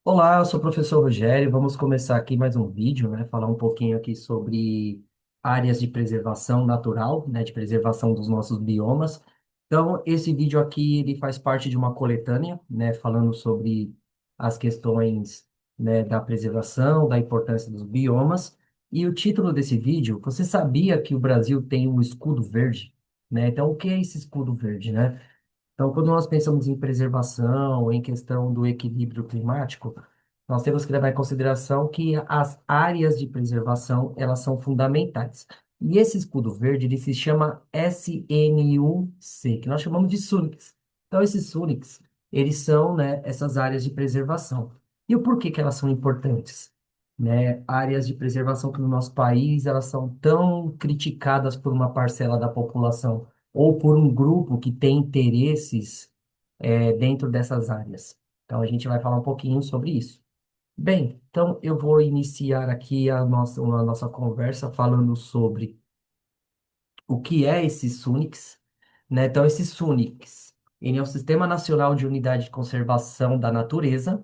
Olá, eu sou o professor Rogério. Vamos começar aqui mais um vídeo, né? Falar um pouquinho aqui sobre áreas de preservação natural, né? De preservação dos nossos biomas. Então, esse vídeo aqui, ele faz parte de uma coletânea, né? Falando sobre as questões, né? Da preservação, da importância dos biomas. E o título desse vídeo, você sabia que o Brasil tem um escudo verde, né? Então, o que é esse escudo verde, né? Então, quando nós pensamos em preservação, em questão do equilíbrio climático, nós temos que levar em consideração que as áreas de preservação, elas são fundamentais. E esse escudo verde, ele se chama SNUC, que nós chamamos de SUNICs. Então, esses SUNICs, eles são, né, essas áreas de preservação. E o porquê que elas são importantes? Né? Áreas de preservação que no nosso país, elas são tão criticadas por uma parcela da população ou por um grupo que tem interesses dentro dessas áreas. Então, a gente vai falar um pouquinho sobre isso. Bem, então eu vou iniciar aqui a nossa conversa falando sobre o que é esse SUNICS, né? Então, esse SUNICS, ele é o Sistema Nacional de Unidade de Conservação da Natureza,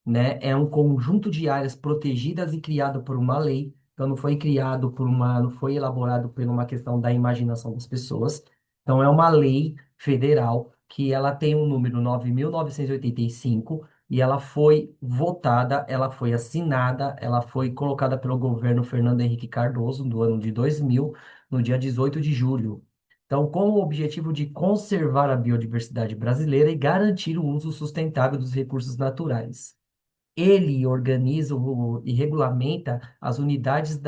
né? É um conjunto de áreas protegidas e criado por uma lei. Então, não foi criado não foi elaborado por uma questão da imaginação das pessoas. Então, é uma lei federal que ela tem um número 9.985 e ela foi votada, ela foi assinada, ela foi colocada pelo governo Fernando Henrique Cardoso do ano de 2000, no dia 18 de julho. Então, com o objetivo de conservar a biodiversidade brasileira e garantir o uso sustentável dos recursos naturais. Ele organiza e regulamenta as unidades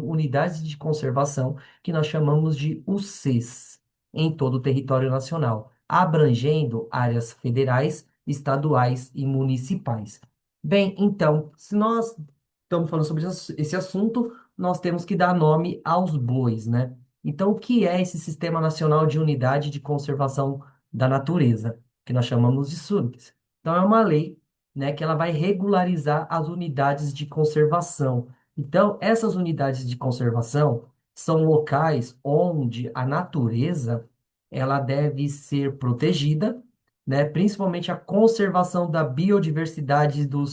unidades de conservação que nós chamamos de UCs em todo o território nacional, abrangendo áreas federais, estaduais e municipais. Bem, então, se nós estamos falando sobre esse assunto, nós temos que dar nome aos bois, né? Então, o que é esse Sistema Nacional de Unidade de Conservação da Natureza, que nós chamamos de SUNICS? Então, é uma lei, né, que ela vai regularizar as unidades de conservação. Então, essas unidades de conservação são locais onde a natureza ela deve ser protegida, né, principalmente a conservação da biodiversidade do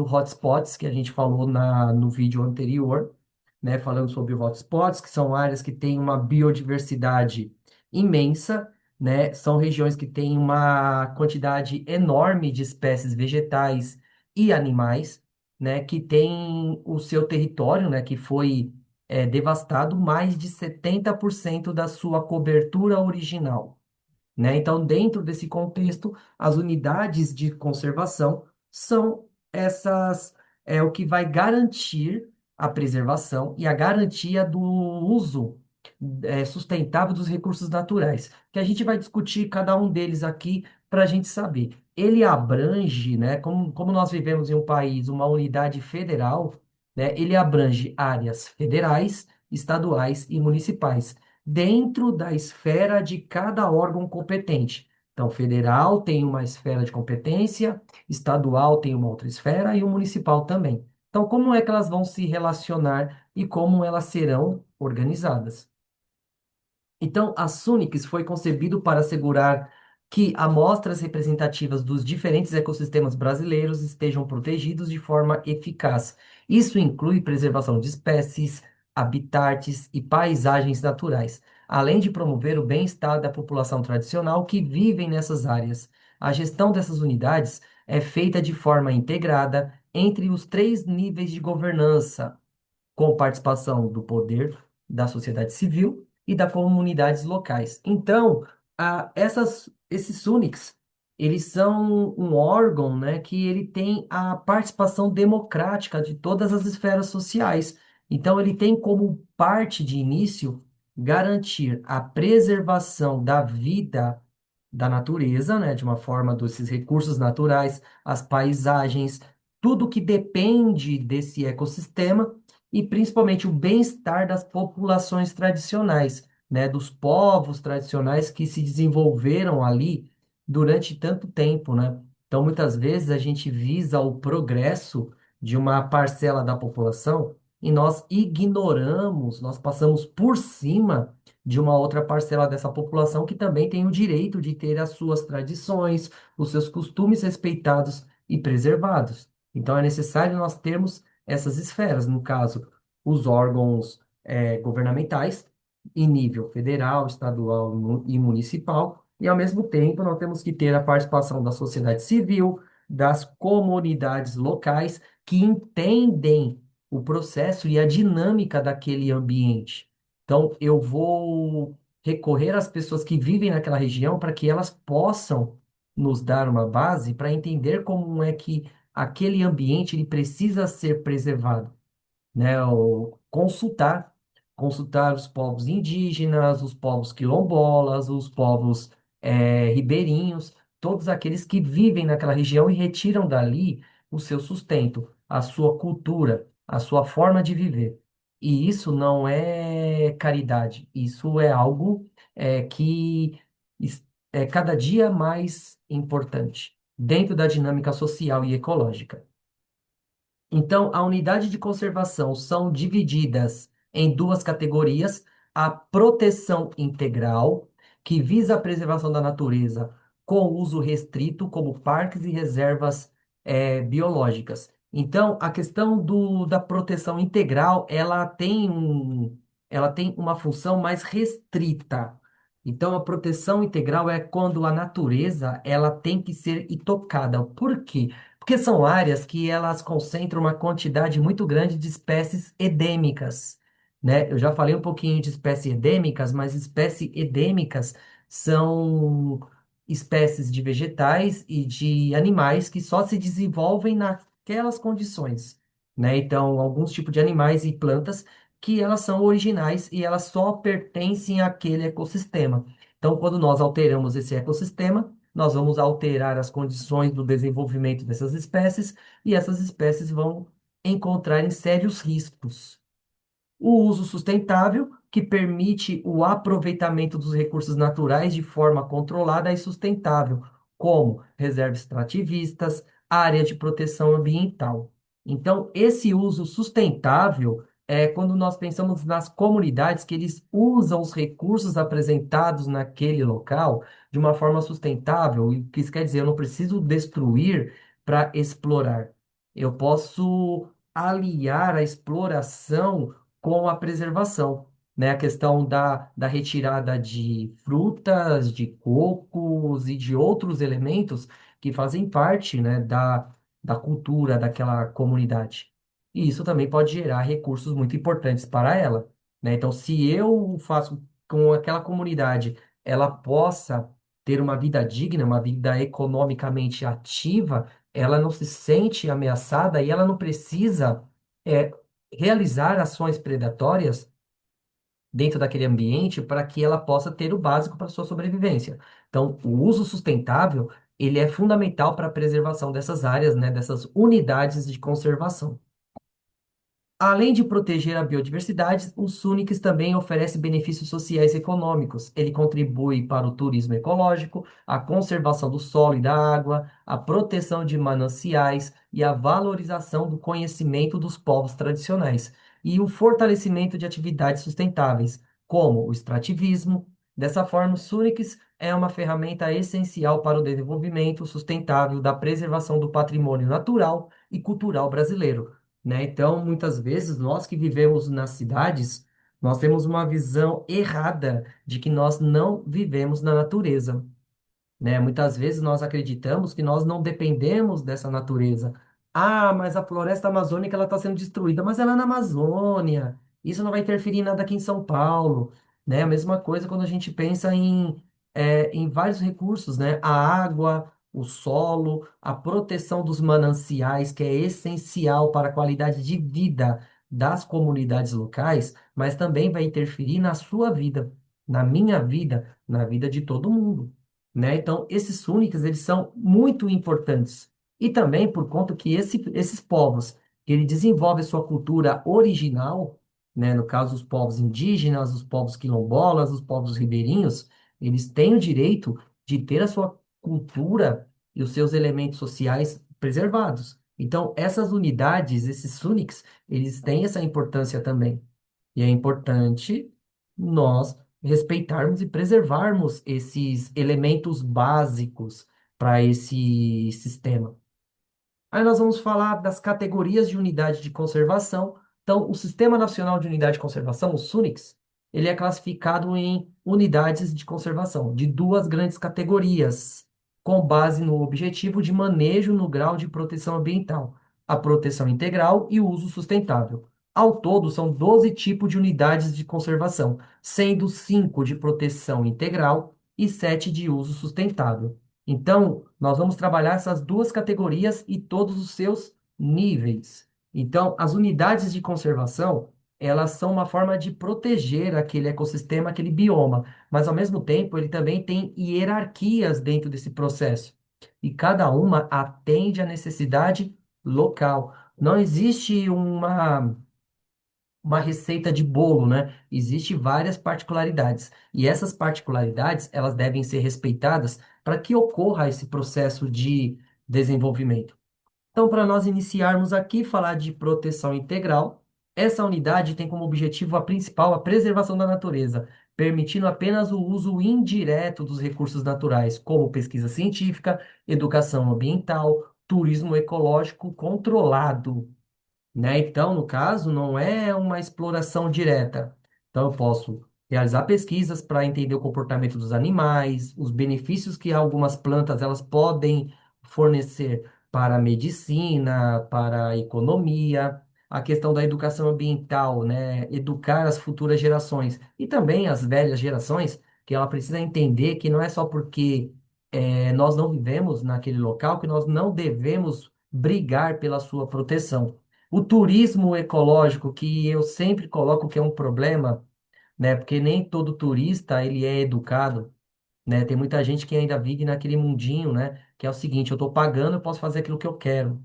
hotspots que a gente falou no vídeo anterior, né, falando sobre hotspots, que são áreas que têm uma biodiversidade imensa, né? São regiões que têm uma quantidade enorme de espécies vegetais e animais, né? Que tem o seu território, né? Que foi devastado mais de 70% da sua cobertura original, né? Então, dentro desse contexto, as unidades de conservação são o que vai garantir a preservação e a garantia do uso sustentável dos recursos naturais, que a gente vai discutir cada um deles aqui para a gente saber. Ele abrange, né, como nós vivemos em um país, uma unidade federal, né, ele abrange áreas federais, estaduais e municipais dentro da esfera de cada órgão competente. Então, federal tem uma esfera de competência, estadual tem uma outra esfera e o municipal também. Então, como é que elas vão se relacionar e como elas serão organizadas? Então, a SUNICS foi concebido para assegurar que amostras representativas dos diferentes ecossistemas brasileiros estejam protegidos de forma eficaz. Isso inclui preservação de espécies, habitats e paisagens naturais, além de promover o bem-estar da população tradicional que vive nessas áreas. A gestão dessas unidades é feita de forma integrada entre os três níveis de governança com participação do poder, da sociedade civil e das comunidades locais. Então, esses SUNICs, eles são um órgão, né, que ele tem a participação democrática de todas as esferas sociais. Então, ele tem como parte de início garantir a preservação da vida da natureza, né, de uma forma desses recursos naturais, as paisagens, tudo que depende desse ecossistema e principalmente o bem-estar das populações tradicionais, né, dos povos tradicionais que se desenvolveram ali durante tanto tempo, né? Então, muitas vezes a gente visa o progresso de uma parcela da população e nós ignoramos, nós passamos por cima de uma outra parcela dessa população que também tem o direito de ter as suas tradições, os seus costumes respeitados e preservados. Então, é necessário nós termos essas esferas, no caso, os órgãos governamentais, em nível federal, estadual e municipal, e, ao mesmo tempo, nós temos que ter a participação da sociedade civil, das comunidades locais, que entendem o processo e a dinâmica daquele ambiente. Então, eu vou recorrer às pessoas que vivem naquela região para que elas possam nos dar uma base para entender como é que aquele ambiente ele precisa ser preservado, né? Consultar os povos indígenas, os povos quilombolas, os povos ribeirinhos, todos aqueles que vivem naquela região e retiram dali o seu sustento, a sua cultura, a sua forma de viver. E isso não é caridade, isso é algo que é cada dia mais importante dentro da dinâmica social e ecológica. Então, a unidade de conservação são divididas em duas categorias: a proteção integral, que visa a preservação da natureza com uso restrito, como parques e reservas biológicas. Então, a questão da proteção integral, ela tem uma função mais restrita. Então, a proteção integral é quando a natureza ela tem que ser intocada. Por quê? Porque são áreas que elas concentram uma quantidade muito grande de espécies endêmicas, né? Eu já falei um pouquinho de espécies endêmicas, mas espécies endêmicas são espécies de vegetais e de animais que só se desenvolvem naquelas condições, né? Então, alguns tipos de animais e plantas que elas são originais e elas só pertencem àquele ecossistema. Então, quando nós alteramos esse ecossistema, nós vamos alterar as condições do desenvolvimento dessas espécies e essas espécies vão encontrar em sérios riscos. O uso sustentável, que permite o aproveitamento dos recursos naturais de forma controlada e sustentável, como reservas extrativistas, área de proteção ambiental. Então, esse uso sustentável é quando nós pensamos nas comunidades que eles usam os recursos apresentados naquele local de uma forma sustentável. E o que isso quer dizer? Eu não preciso destruir para explorar. Eu posso aliar a exploração com a preservação, né? A questão da retirada de frutas, de cocos e de outros elementos que fazem parte, né, da cultura daquela comunidade. E isso também pode gerar recursos muito importantes para ela, né? Então, se eu faço com aquela comunidade, ela possa ter uma vida digna, uma vida economicamente ativa, ela não se sente ameaçada e ela não precisa é, realizar ações predatórias dentro daquele ambiente para que ela possa ter o básico para sua sobrevivência. Então, o uso sustentável, ele é fundamental para a preservação dessas áreas, né, dessas unidades de conservação. Além de proteger a biodiversidade, o Sunix também oferece benefícios sociais e econômicos. Ele contribui para o turismo ecológico, a conservação do solo e da água, a proteção de mananciais e a valorização do conhecimento dos povos tradicionais, e o fortalecimento de atividades sustentáveis, como o extrativismo. Dessa forma, o Sunix é uma ferramenta essencial para o desenvolvimento sustentável da preservação do patrimônio natural e cultural brasileiro, né? Então, muitas vezes, nós que vivemos nas cidades, nós temos uma visão errada de que nós não vivemos na natureza, né? Muitas vezes nós acreditamos que nós não dependemos dessa natureza. Ah, mas a floresta amazônica ela está sendo destruída, mas ela é na Amazônia. Isso não vai interferir em nada aqui em São Paulo, né? A mesma coisa quando a gente pensa em vários recursos, né? A água, o solo, a proteção dos mananciais, que é essencial para a qualidade de vida das comunidades locais, mas também vai interferir na sua vida, na minha vida, na vida de todo mundo, né? Então, esses súnicas, eles são muito importantes. E também por conta que esses povos, que ele desenvolve a sua cultura original, né? No caso, os povos indígenas, os povos quilombolas, os povos ribeirinhos, eles têm o direito de ter a sua cultura e os seus elementos sociais preservados. Então, essas unidades, esses súnics, eles têm essa importância também. E é importante nós respeitarmos e preservarmos esses elementos básicos para esse sistema. Aí nós vamos falar das categorias de unidade de conservação. Então, o Sistema Nacional de Unidade de Conservação, o SUNICS, ele é classificado em unidades de conservação de duas grandes categorias, com base no objetivo de manejo no grau de proteção ambiental, a proteção integral e o uso sustentável. Ao todo, são 12 tipos de unidades de conservação, sendo 5 de proteção integral e 7 de uso sustentável. Então, nós vamos trabalhar essas duas categorias e todos os seus níveis. Então, as unidades de conservação, elas são uma forma de proteger aquele ecossistema, aquele bioma, mas ao mesmo tempo ele também tem hierarquias dentro desse processo. E cada uma atende à necessidade local. Não existe uma receita de bolo, né? Existem várias particularidades. E essas particularidades, elas devem ser respeitadas para que ocorra esse processo de desenvolvimento. Então, para nós iniciarmos aqui, falar de proteção integral, essa unidade tem como objetivo a principal a preservação da natureza, permitindo apenas o uso indireto dos recursos naturais, como pesquisa científica, educação ambiental, turismo ecológico controlado, né? Então, no caso, não é uma exploração direta. Então, eu posso realizar pesquisas para entender o comportamento dos animais, os benefícios que algumas plantas elas podem fornecer para a medicina, para a economia, a questão da educação ambiental, né? Educar as futuras gerações e também as velhas gerações, que ela precisa entender que não é só porque nós não vivemos naquele local que nós não devemos brigar pela sua proteção. O turismo ecológico, que eu sempre coloco que é um problema, né? Porque nem todo turista ele é educado, né? Tem muita gente que ainda vive naquele mundinho, né? Que é o seguinte, eu estou pagando, eu posso fazer aquilo que eu quero,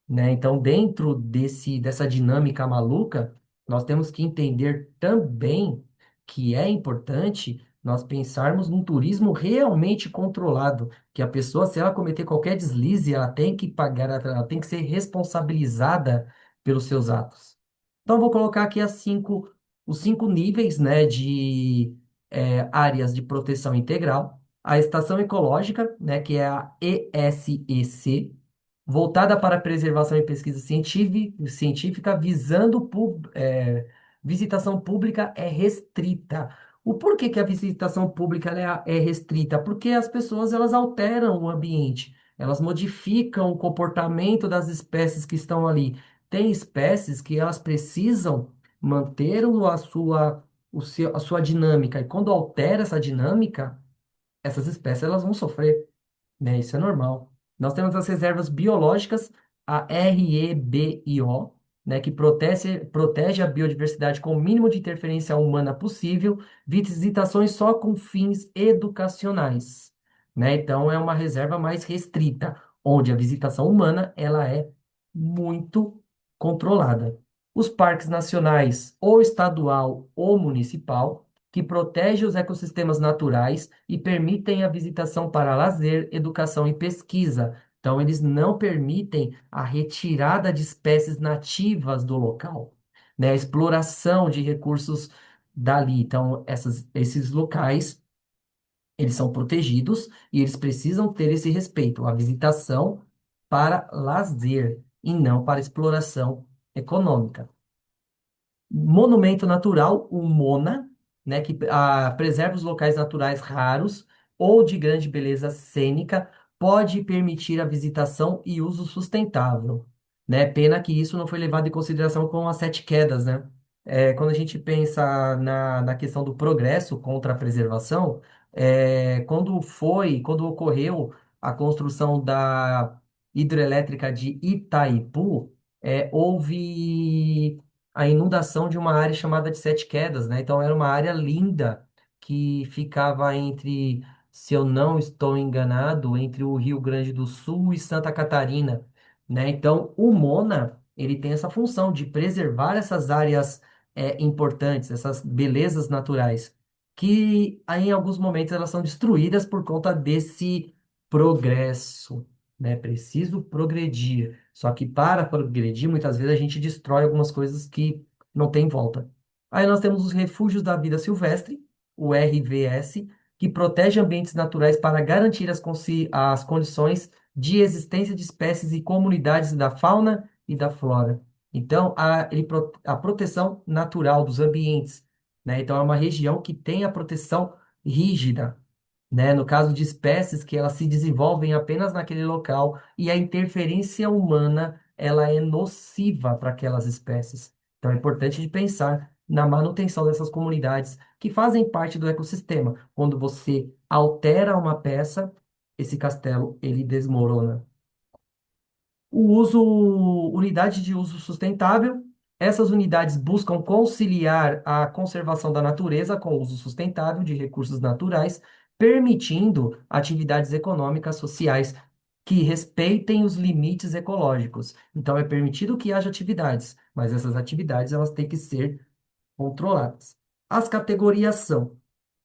né? Então, dentro dessa dinâmica maluca, nós temos que entender também que é importante nós pensarmos num turismo realmente controlado, que a pessoa, se ela cometer qualquer deslize, ela tem que pagar, ela tem que ser responsabilizada pelos seus atos. Então, eu vou colocar aqui os cinco níveis, né, de áreas de proteção integral. A estação ecológica, né, que é a ESEC, voltada para a preservação e pesquisa científica, visando visitação pública é restrita. O porquê que a visitação pública ela é restrita? Porque as pessoas elas alteram o ambiente, elas modificam o comportamento das espécies que estão ali. Tem espécies que elas precisam manter a sua dinâmica, e quando altera essa dinâmica, essas espécies elas vão sofrer, né? Isso é normal. Nós temos as reservas biológicas, a REBIO, né, que protege a biodiversidade com o mínimo de interferência humana possível, visitações só com fins educacionais, né? Então é uma reserva mais restrita, onde a visitação humana ela é muito controlada. Os parques nacionais, ou estadual ou municipal, que protege os ecossistemas naturais e permitem a visitação para lazer, educação e pesquisa. Então, eles não permitem a retirada de espécies nativas do local, né? A exploração de recursos dali. Então, esses locais, eles são protegidos e eles precisam ter esse respeito, a visitação para lazer e não para exploração econômica. Monumento natural, o MONA, né, que preserva os locais naturais raros ou de grande beleza cênica, pode permitir a visitação e uso sustentável, né? Pena que isso não foi levado em consideração com as sete quedas, né? Quando a gente pensa na questão do progresso contra a preservação, quando ocorreu a construção da hidrelétrica de Itaipu, houve a inundação de uma área chamada de Sete Quedas, né? Então era uma área linda que ficava entre, se eu não estou enganado, entre o Rio Grande do Sul e Santa Catarina, né? Então o MONA, ele tem essa função de preservar essas áreas importantes, essas belezas naturais, que em alguns momentos elas são destruídas por conta desse progresso, né? Preciso progredir. Só que para progredir, muitas vezes a gente destrói algumas coisas que não tem volta. Aí nós temos os refúgios da vida silvestre, o RVS, que protege ambientes naturais para garantir as condições de existência de espécies e comunidades da fauna e da flora. Então, a proteção natural dos ambientes, né? Então, é uma região que tem a proteção rígida, né? No caso de espécies que elas se desenvolvem apenas naquele local e a interferência humana, ela é nociva para aquelas espécies. Então, é importante de pensar na manutenção dessas comunidades que fazem parte do ecossistema. Quando você altera uma peça, esse castelo, ele desmorona. Unidade de uso sustentável. Essas unidades buscam conciliar a conservação da natureza com o uso sustentável de recursos naturais, permitindo atividades econômicas sociais que respeitem os limites ecológicos. Então, é permitido que haja atividades, mas essas atividades elas têm que ser controladas. As categorias são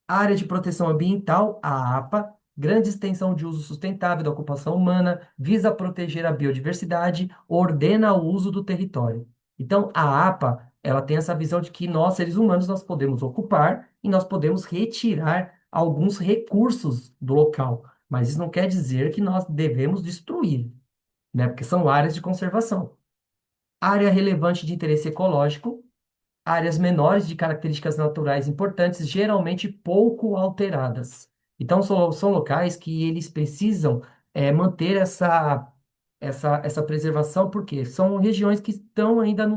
Área de Proteção Ambiental, a APA, grande extensão de uso sustentável da ocupação humana, visa proteger a biodiversidade, ordena o uso do território. Então, a APA, ela tem essa visão de que nós, seres humanos, nós podemos ocupar e nós podemos retirar alguns recursos do local, mas isso não quer dizer que nós devemos destruir, né? Porque são áreas de conservação. Área relevante de interesse ecológico, áreas menores de características naturais importantes, geralmente pouco alteradas. Então, são locais que eles precisam manter essa preservação, porque são regiões que estão ainda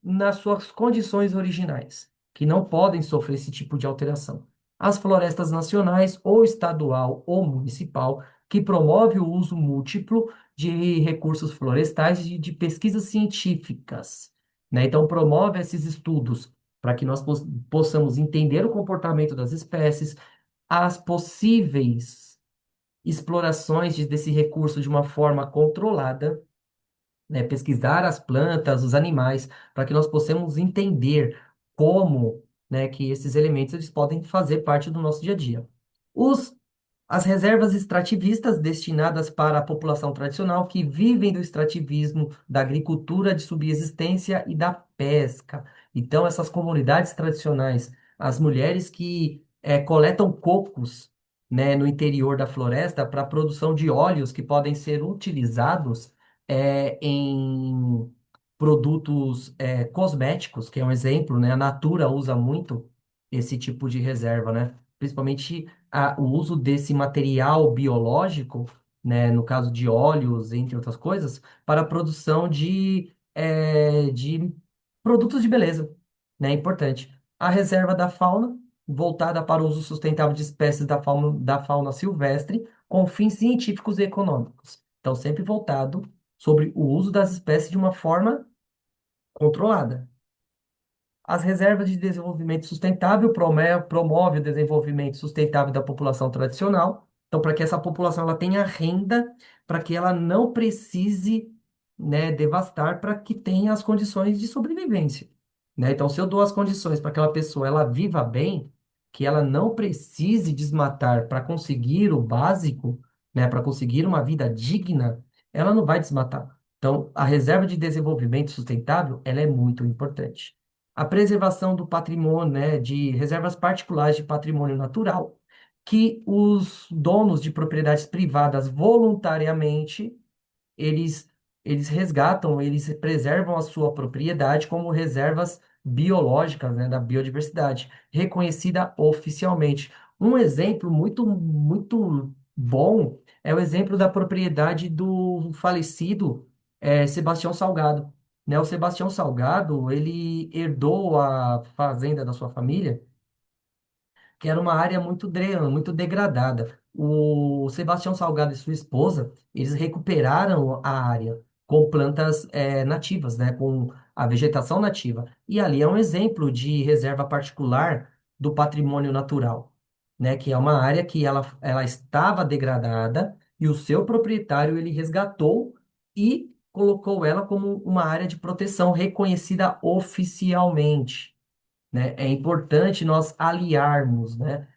nas suas condições originais, que não podem sofrer esse tipo de alteração. As florestas nacionais, ou estadual ou municipal, que promove o uso múltiplo de recursos florestais e de pesquisas científicas, né? Então, promove esses estudos para que nós possamos entender o comportamento das espécies, as possíveis explorações desse recurso de uma forma controlada, né? Pesquisar as plantas, os animais, para que nós possamos entender como, né, que esses elementos eles podem fazer parte do nosso dia a dia. Os as reservas extrativistas destinadas para a população tradicional que vivem do extrativismo, da agricultura de subsistência e da pesca. Então, essas comunidades tradicionais, as mulheres que coletam cocos, né, no interior da floresta para a produção de óleos que podem ser utilizados em produtos cosméticos, que é um exemplo, né? A Natura usa muito esse tipo de reserva, né? Principalmente o uso desse material biológico, né, no caso de óleos, entre outras coisas, para a produção de produtos de beleza, né, importante. A reserva da fauna, voltada para o uso sustentável de espécies da fauna silvestre, com fins científicos e econômicos. Então, sempre voltado sobre o uso das espécies de uma forma controlada. As reservas de desenvolvimento sustentável promove o desenvolvimento sustentável da população tradicional. Então, para que essa população ela tenha renda, para que ela não precise, né, devastar, para que tenha as condições de sobrevivência, né? Então, se eu dou as condições para que aquela pessoa ela viva bem, que ela não precise desmatar para conseguir o básico, né, para conseguir uma vida digna, ela não vai desmatar. Então, a reserva de desenvolvimento sustentável, ela é muito importante. A preservação do patrimônio, né, de reservas particulares de patrimônio natural, que os donos de propriedades privadas voluntariamente eles, eles resgatam, eles preservam a sua propriedade como reservas biológicas, né, da biodiversidade, reconhecida oficialmente. Um exemplo muito bom é o exemplo da propriedade do falecido Sebastião Salgado. Né? O Sebastião Salgado, ele herdou a fazenda da sua família, que era uma área muito degradada. O Sebastião Salgado e sua esposa, eles recuperaram a área com plantas nativas, né, com a vegetação nativa. E ali é um exemplo de reserva particular do patrimônio natural, né, que é uma área que ela estava degradada e o seu proprietário ele resgatou e colocou ela como uma área de proteção reconhecida oficialmente, né? É importante nós aliarmos, né?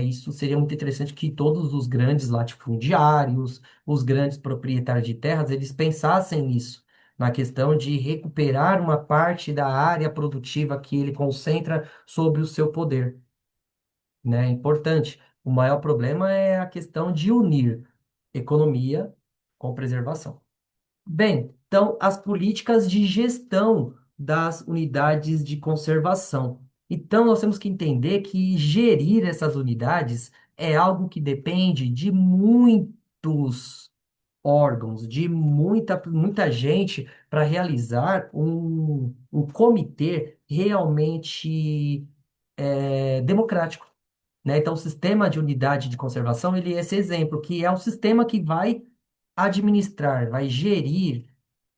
Isso seria muito interessante que todos os grandes latifundiários, os grandes proprietários de terras, eles pensassem nisso, na questão de recuperar uma parte da área produtiva que ele concentra sobre o seu poder. né? É importante. O maior problema é a questão de unir economia com preservação. Bem, então, as políticas de gestão das unidades de conservação. Então, nós temos que entender que gerir essas unidades é algo que depende de muitos órgãos, de muita gente para realizar um comitê realmente democrático, né? Então, o sistema de unidade de conservação, ele é esse exemplo, que é o sistema que vai administrar, vai gerir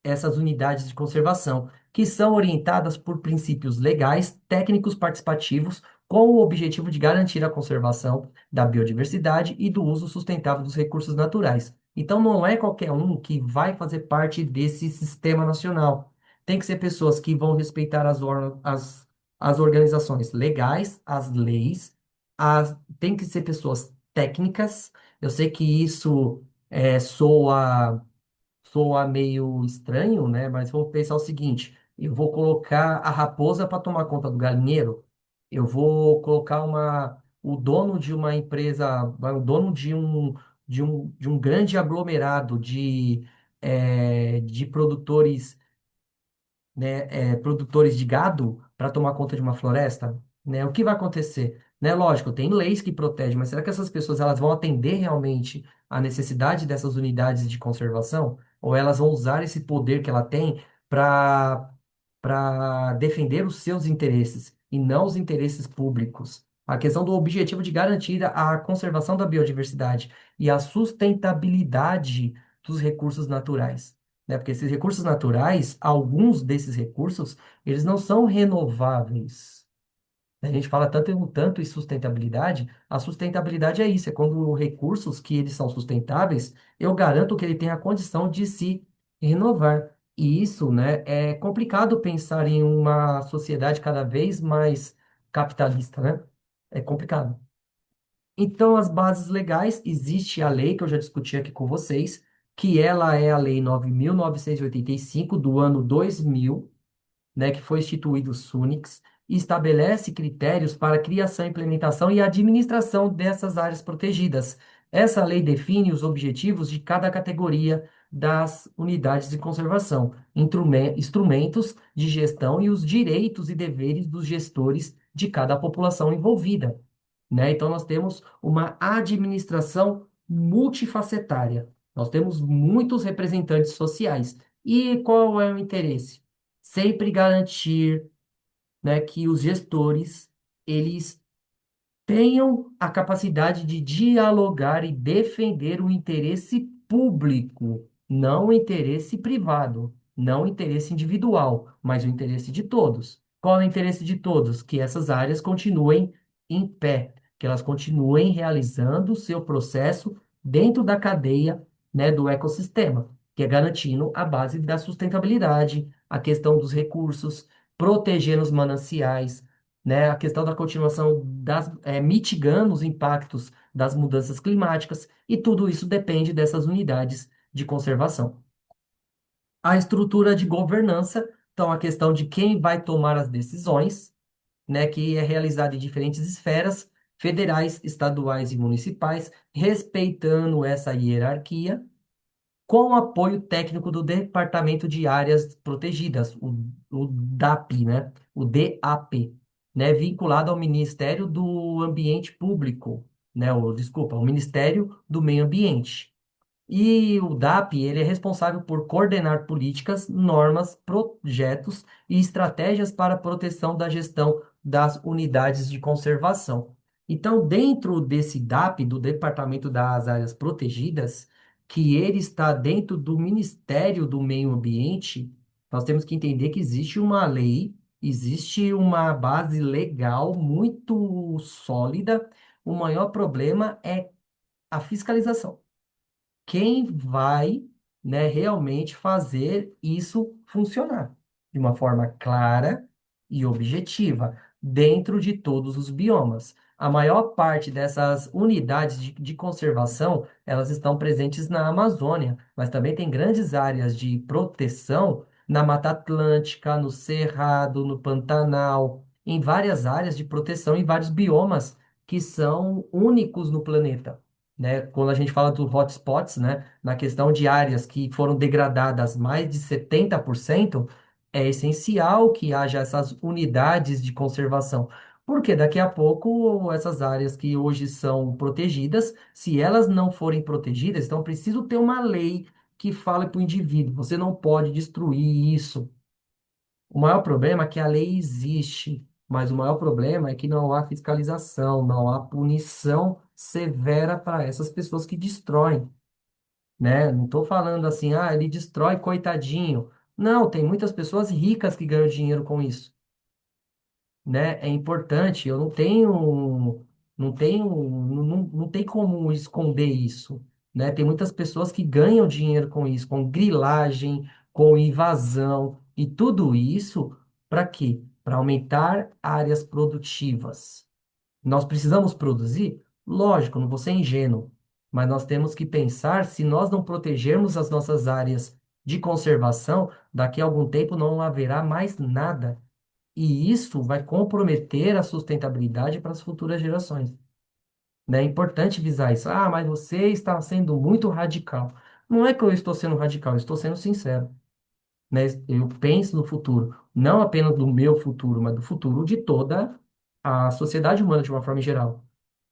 essas unidades de conservação, que são orientadas por princípios legais, técnicos participativos, com o objetivo de garantir a conservação da biodiversidade e do uso sustentável dos recursos naturais. Então, não é qualquer um que vai fazer parte desse sistema nacional. Tem que ser pessoas que vão respeitar as organizações legais, as leis, tem que ser pessoas técnicas. Eu sei que isso soa meio estranho, né? Mas vamos pensar o seguinte: eu vou colocar a raposa para tomar conta do galinheiro, eu vou colocar o dono de uma empresa, o dono de um grande aglomerado de produtores, né, produtores de gado para tomar conta de uma floresta, né? O que vai acontecer? Né? Lógico, tem leis que protegem, mas será que essas pessoas elas vão atender realmente à necessidade dessas unidades de conservação? Ou elas vão usar esse poder que ela tem para defender os seus interesses e não os interesses públicos? A questão do objetivo de garantir a conservação da biodiversidade e a sustentabilidade dos recursos naturais, né? Porque esses recursos naturais, alguns desses recursos, eles não são renováveis. A gente fala tanto em sustentabilidade, a sustentabilidade é isso, é quando recursos que eles são sustentáveis, eu garanto que ele tem a condição de se renovar. E isso, né, é complicado pensar em uma sociedade cada vez mais capitalista, né? É complicado. Então, as bases legais, existe a lei que eu já discuti aqui com vocês, que ela é a Lei 9.985 do ano 2000, né, que foi instituído o SUNICS, e estabelece critérios para a criação, implementação e administração dessas áreas protegidas. Essa lei define os objetivos de cada categoria das unidades de conservação, instrumentos de gestão e os direitos e deveres dos gestores de cada população envolvida, né? Então, nós temos uma administração multifacetária. Nós temos muitos representantes sociais. E qual é o interesse? Sempre garantir, né, que os gestores, eles tenham a capacidade de dialogar e defender o interesse público, não o interesse privado, não o interesse individual, mas o interesse de todos. Qual é o interesse de todos? Que essas áreas continuem em pé, que elas continuem realizando o seu processo dentro da cadeia, né, do ecossistema, que é garantindo a base da sustentabilidade, a questão dos recursos, protegendo os mananciais, né? A questão da continuação mitigando os impactos das mudanças climáticas, e tudo isso depende dessas unidades de conservação. A estrutura de governança, então a questão de quem vai tomar as decisões, né, que é realizada em diferentes esferas, federais, estaduais e municipais, respeitando essa hierarquia com o apoio técnico do Departamento de Áreas Protegidas, o DAP, né? O DAP, né? Vinculado ao Ministério do Ambiente Público, né? Desculpa, o Ministério do Meio Ambiente. E o DAP, ele é responsável por coordenar políticas, normas, projetos e estratégias para a proteção da gestão das unidades de conservação. Então, dentro desse DAP, do Departamento das Áreas Protegidas, que ele está dentro do Ministério do Meio Ambiente, nós temos que entender que existe uma lei, existe uma base legal muito sólida. O maior problema é a fiscalização. Quem vai, né, realmente fazer isso funcionar de uma forma clara e objetiva dentro de todos os biomas. A maior parte dessas unidades de conservação, elas estão presentes na Amazônia, mas também tem grandes áreas de proteção na Mata Atlântica, no Cerrado, no Pantanal, em várias áreas de proteção em vários biomas que são únicos no planeta, né? Quando a gente fala dos hotspots, né, na questão de áreas que foram degradadas mais de 70%, é essencial que haja essas unidades de conservação. Porque daqui a pouco essas áreas que hoje são protegidas, se elas não forem protegidas, então preciso ter uma lei que fale para o indivíduo, você não pode destruir isso. O maior problema é que a lei existe, mas o maior problema é que não há fiscalização, não há punição severa para essas pessoas que destroem, né? Não estou falando assim, ah, ele destrói, coitadinho. Não, tem muitas pessoas ricas que ganham dinheiro com isso, né? É importante, eu não tem como esconder isso, né? Tem muitas pessoas que ganham dinheiro com isso, com grilagem, com invasão, e tudo isso para quê? Para aumentar áreas produtivas. Nós precisamos produzir? Lógico, não vou ser ingênuo, mas nós temos que pensar se nós não protegermos as nossas áreas de conservação, daqui a algum tempo não haverá mais nada. E isso vai comprometer a sustentabilidade para as futuras gerações. Né? É importante visar isso. Ah, mas você está sendo muito radical. Não é que eu estou sendo radical, eu estou sendo sincero. Né? Eu penso no futuro, não apenas do meu futuro, mas do futuro de toda a sociedade humana de uma forma geral.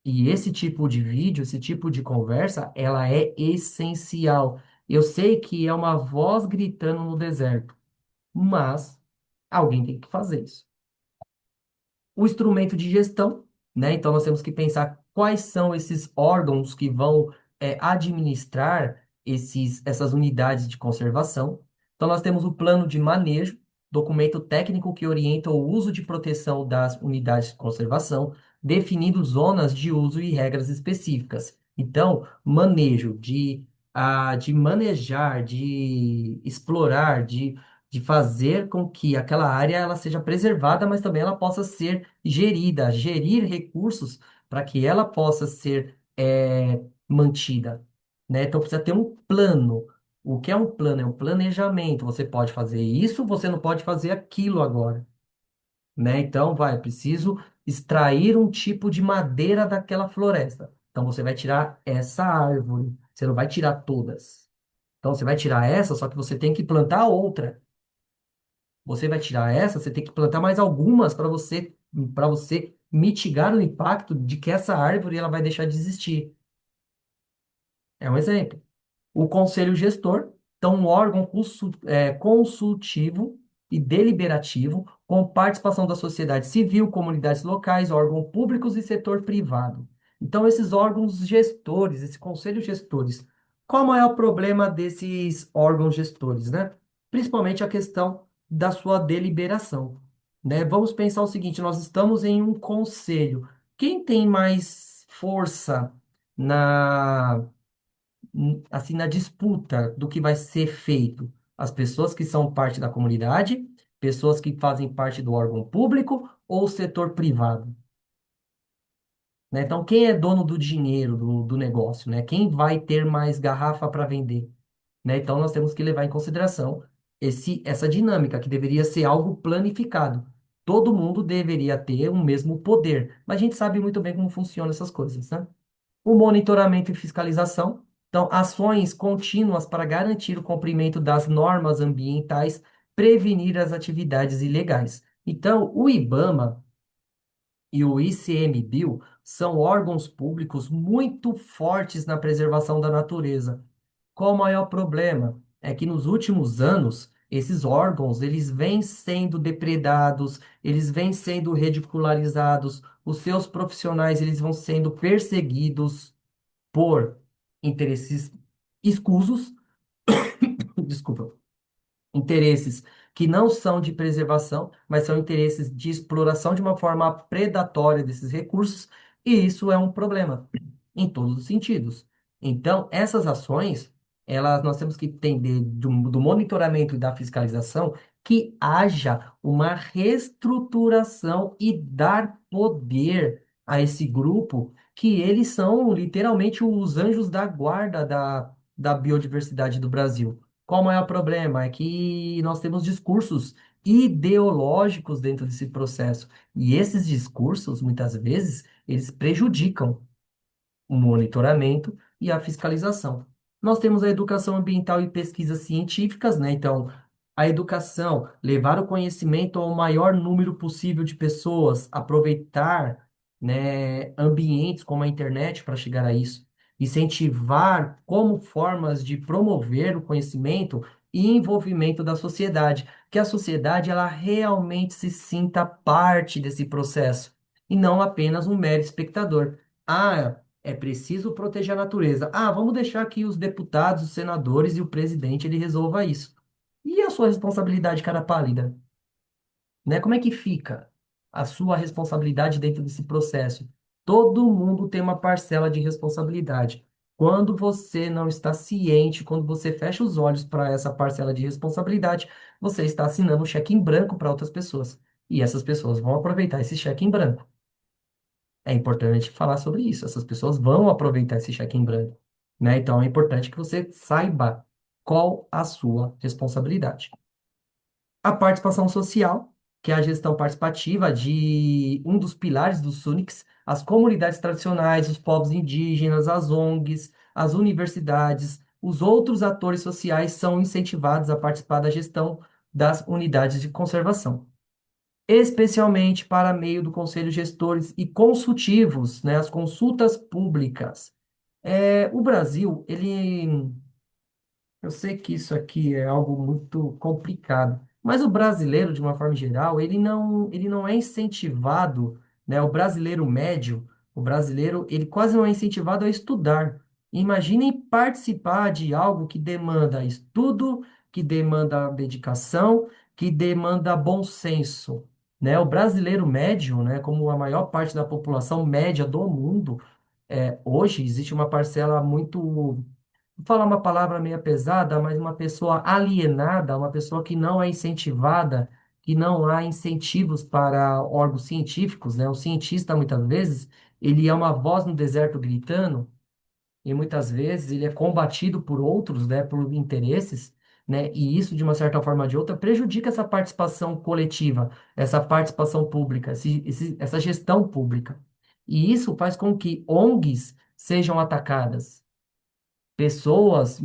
E esse tipo de vídeo, esse tipo de conversa, ela é essencial. Eu sei que é uma voz gritando no deserto, mas alguém tem que fazer isso. O instrumento de gestão, né? Então nós temos que pensar quais são esses órgãos que vão administrar essas unidades de conservação. Então nós temos o plano de manejo, documento técnico que orienta o uso de proteção das unidades de conservação, definindo zonas de uso e regras específicas. Então, manejo de manejar, de explorar, de fazer com que aquela área ela seja preservada, mas também ela possa ser gerida, gerir recursos para que ela possa ser mantida, né? Então precisa ter um plano. O que é um plano? É um planejamento. Você pode fazer isso, você não pode fazer aquilo agora, né? Então preciso extrair um tipo de madeira daquela floresta. Então você vai tirar essa árvore, você não vai tirar todas. Então você vai tirar essa, só que você tem que plantar outra. Você vai tirar essa, você tem que plantar mais algumas para você mitigar o impacto de que essa árvore ela vai deixar de existir. É um exemplo. O conselho gestor, então um órgão consultivo e deliberativo, com participação da sociedade civil, comunidades locais, órgãos públicos e setor privado. Então, esses órgãos gestores, esses conselhos gestores, qual o maior problema desses órgãos gestores, né? Principalmente a questão da sua deliberação, né? Vamos pensar o seguinte, nós estamos em um conselho. Quem tem mais força na assim, na disputa do que vai ser feito? As pessoas que são parte da comunidade, pessoas que fazem parte do órgão público ou o setor privado, né? Então, quem é dono do dinheiro do negócio, né? Quem vai ter mais garrafa para vender, né? Então, nós temos que levar em consideração essa dinâmica, que deveria ser algo planificado. Todo mundo deveria ter o mesmo poder, mas a gente sabe muito bem como funcionam essas coisas, né? O monitoramento e fiscalização. Então, ações contínuas para garantir o cumprimento das normas ambientais, prevenir as atividades ilegais. Então, o IBAMA e o ICMBio são órgãos públicos muito fortes na preservação da natureza. Qual o maior problema? É que nos últimos anos, esses órgãos, eles vêm sendo depredados, eles vêm sendo ridicularizados, os seus profissionais, eles vão sendo perseguidos por interesses escusos, desculpa, interesses que não são de preservação, mas são interesses de exploração de uma forma predatória desses recursos, e isso é um problema em todos os sentidos. Então, essas ações, nós temos que entender do monitoramento e da fiscalização que haja uma reestruturação e dar poder a esse grupo, que eles são literalmente os anjos da guarda da biodiversidade do Brasil. Qual o maior problema? É que nós temos discursos ideológicos dentro desse processo. E esses discursos, muitas vezes, eles prejudicam o monitoramento e a fiscalização. Nós temos a educação ambiental e pesquisas científicas, né? Então, a educação, levar o conhecimento ao maior número possível de pessoas, aproveitar, né, ambientes como a internet para chegar a isso, incentivar como formas de promover o conhecimento e envolvimento da sociedade, que a sociedade ela realmente se sinta parte desse processo e não apenas um mero espectador. Ah, é preciso proteger a natureza. Ah, vamos deixar que os deputados, os senadores e o presidente ele resolva isso. E a sua responsabilidade, cara pálida, né? Como é que fica a sua responsabilidade dentro desse processo? Todo mundo tem uma parcela de responsabilidade. Quando você não está ciente, quando você fecha os olhos para essa parcela de responsabilidade, você está assinando um cheque em branco para outras pessoas. E essas pessoas vão aproveitar esse cheque em branco. É importante falar sobre isso. Essas pessoas vão aproveitar esse cheque em branco, né? Então é importante que você saiba qual a sua responsabilidade. A participação social, que é a gestão participativa de um dos pilares do SUNICS, as comunidades tradicionais, os povos indígenas, as ONGs, as universidades, os outros atores sociais são incentivados a participar da gestão das unidades de conservação, especialmente para meio do conselho gestores e consultivos, né, as consultas públicas. O Brasil, eu sei que isso aqui é algo muito complicado, mas o brasileiro, de uma forma geral, ele não é incentivado, né? O brasileiro médio, o brasileiro, ele quase não é incentivado a estudar. Imaginem participar de algo que demanda estudo, que demanda dedicação, que demanda bom senso, né? O brasileiro médio, né, como a maior parte da população média do mundo, hoje existe uma parcela muito, vou falar uma palavra meio pesada, mas uma pessoa alienada, uma pessoa que não é incentivada, que não há incentivos para órgãos científicos, né? O cientista, muitas vezes, ele é uma voz no deserto gritando, e muitas vezes ele é combatido por outros, né? Por interesses, né? E isso, de uma certa forma ou de outra, prejudica essa participação coletiva, essa participação pública, essa gestão pública. E isso faz com que ONGs sejam atacadas, pessoas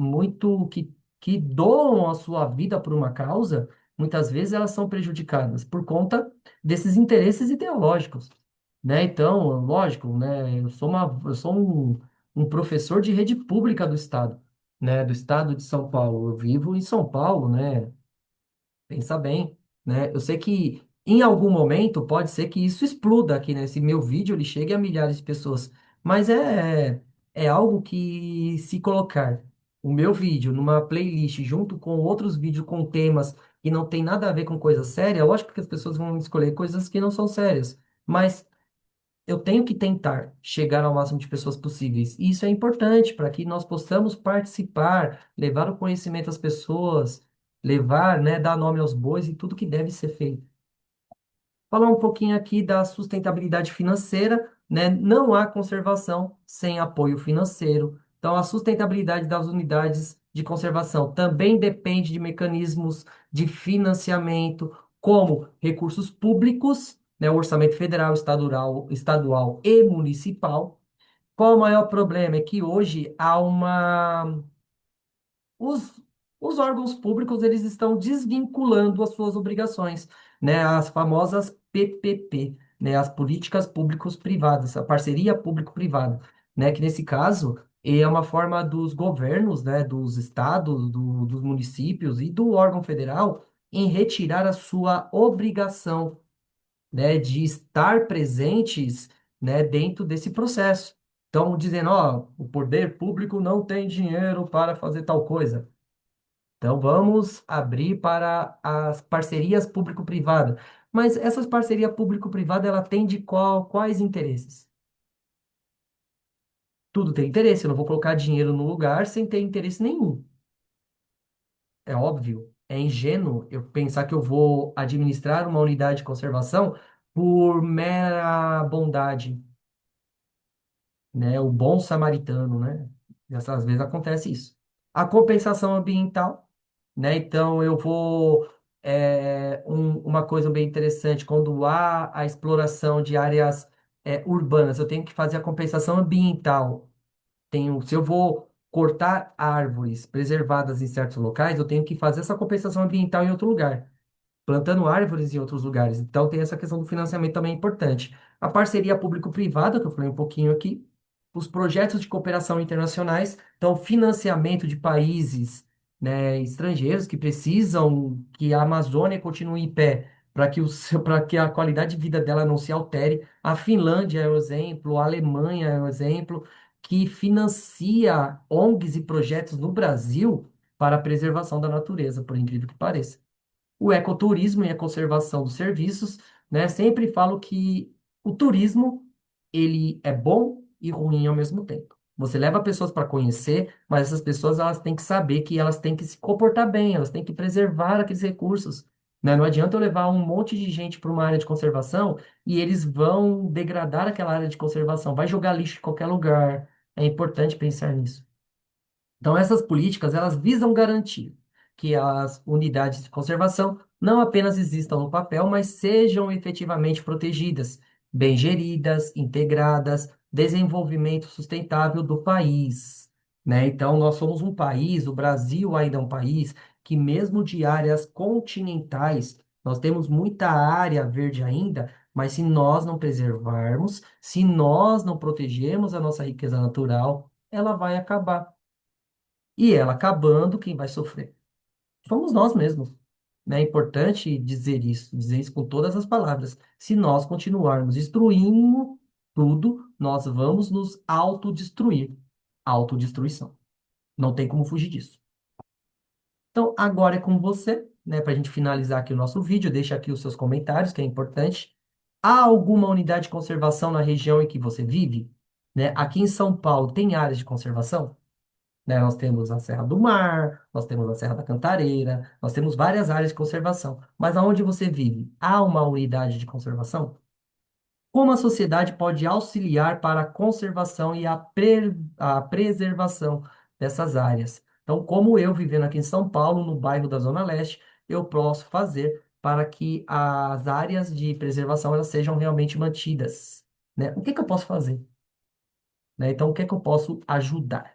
que doam a sua vida por uma causa, muitas vezes elas são prejudicadas por conta desses interesses ideológicos, né? Então, lógico, né? Eu sou um professor de rede pública do estado, né? Do estado de São Paulo. Eu vivo em São Paulo, né? Pensa bem, né? Eu sei que em algum momento pode ser que isso exploda aqui, né? Esse meu vídeo ele chegue a milhares de pessoas, mas é algo que se colocar o meu vídeo numa playlist junto com outros vídeos com temas que não tem nada a ver com coisa séria, lógico que as pessoas vão escolher coisas que não são sérias, mas eu tenho que tentar chegar ao máximo de pessoas possíveis. E isso é importante para que nós possamos participar, levar o conhecimento às pessoas, levar, né, dar nome aos bois e tudo que deve ser feito. Falar um pouquinho aqui da sustentabilidade financeira, né? Não há conservação sem apoio financeiro. Então, a sustentabilidade das unidades de conservação também depende de mecanismos de financiamento, como recursos públicos, né? O orçamento federal, estadual e municipal. Qual o maior problema? É que hoje há uma os, os órgãos públicos eles estão desvinculando as suas obrigações, né? As famosas PPP, né? As políticas públicos-privadas, a parceria público-privada, né? Que nesse caso é uma forma dos governos, né? Dos estados, dos municípios e do órgão federal em retirar a sua obrigação, né? De estar presentes, né? Dentro desse processo. Então, dizendo, ó, o poder público não tem dinheiro para fazer tal coisa. Então, vamos abrir para as parcerias público-privada. Mas essas parcerias público-privada, ela tem de quais interesses? Tudo tem interesse. Eu não vou colocar dinheiro no lugar sem ter interesse nenhum. É óbvio. É ingênuo eu pensar que eu vou administrar uma unidade de conservação por mera bondade, né? O bom samaritano, né? Às vezes acontece isso. A compensação ambiental, né? Então eu vou uma coisa bem interessante quando há a exploração de áreas urbanas, eu tenho que fazer a compensação ambiental. Se eu vou cortar árvores preservadas em certos locais, eu tenho que fazer essa compensação ambiental em outro lugar, plantando árvores em outros lugares. Então, tem essa questão do financiamento também importante. A parceria público-privada, que eu falei um pouquinho aqui, os projetos de cooperação internacionais, então, financiamento de países, né, estrangeiros que precisam que a Amazônia continue em pé, para que a qualidade de vida dela não se altere. A Finlândia é um exemplo, a Alemanha é um exemplo, que financia ONGs e projetos no Brasil para a preservação da natureza, por incrível que pareça. O ecoturismo e a conservação dos serviços, né? Sempre falo que o turismo, ele é bom e ruim ao mesmo tempo. Você leva pessoas para conhecer, mas essas pessoas elas têm que saber que elas têm que se comportar bem, elas têm que preservar aqueles recursos, né? Não adianta eu levar um monte de gente para uma área de conservação e eles vão degradar aquela área de conservação, vai jogar lixo em qualquer lugar. É importante pensar nisso. Então, essas políticas, elas visam garantir que as unidades de conservação não apenas existam no papel, mas sejam efetivamente protegidas, bem geridas, integradas, desenvolvimento sustentável do país, né? Então, nós somos um país, o Brasil ainda é um país que mesmo de áreas continentais, nós temos muita área verde ainda, mas se nós não preservarmos, se nós não protegermos a nossa riqueza natural, ela vai acabar. E ela acabando, quem vai sofrer? Somos nós mesmos. Né? É importante dizer isso com todas as palavras. Se nós continuarmos destruindo tudo, nós vamos nos autodestruir. Autodestruição. Não tem como fugir disso. Então, agora é com você, né? Para a gente finalizar aqui o nosso vídeo, deixa aqui os seus comentários, que é importante. Há alguma unidade de conservação na região em que você vive? Né? Aqui em São Paulo, tem áreas de conservação? Né? Nós temos a Serra do Mar, nós temos a Serra da Cantareira, nós temos várias áreas de conservação. Mas aonde você vive, há uma unidade de conservação? Como a sociedade pode auxiliar para a conservação e a preservação dessas áreas? Então, como eu vivendo aqui em São Paulo, no bairro da Zona Leste, eu posso fazer para que as áreas de preservação elas sejam realmente mantidas, né? O que que eu posso fazer? Né? Então, o que que eu posso ajudar?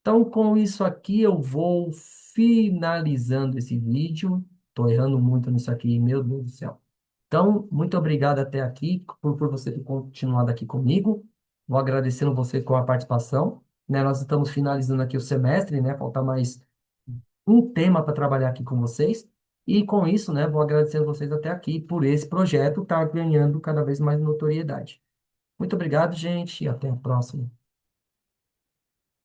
Então, com isso aqui, eu vou finalizando esse vídeo. Estou errando muito nisso aqui, meu Deus do céu. Então, muito obrigado até aqui, por você ter continuado aqui comigo. Vou agradecendo você com a participação. Né, nós estamos finalizando aqui o semestre, né? Falta mais um tema para trabalhar aqui com vocês. E com isso, né, vou agradecendo vocês até aqui por esse projeto estar ganhando cada vez mais notoriedade. Muito obrigado, gente, e até a próxima.